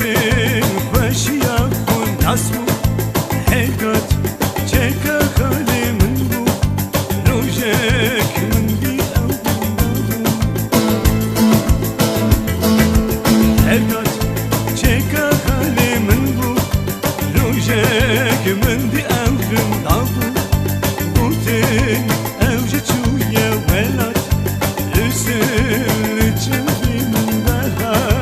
ببین خوشیا خون نصبو هیگات چکا خالی من بو روژک من دی او هیگات چکا خالی من بو روژک من دی او دابو بوتین او جتویا ولات لسل چندی من بها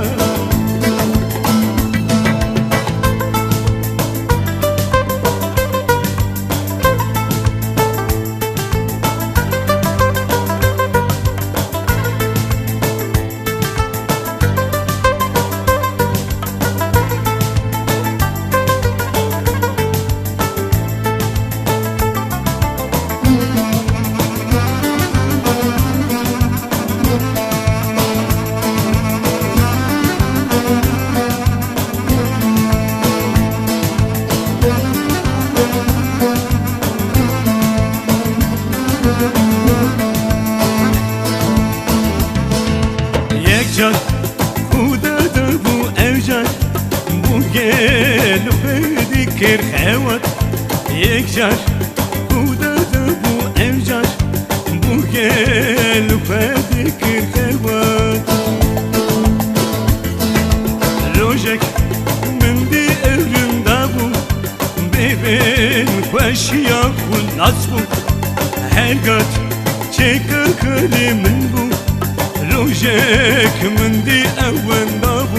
جان خودا دبو اوجان بو گل بدی کر خوات یک جان خودا دبو اوجان بو گل بدی کر خوات روجک من دی اورم دبو ببین خوشیا خون نصبو هرگات چکا کلی من بو روجك من دي أول نابو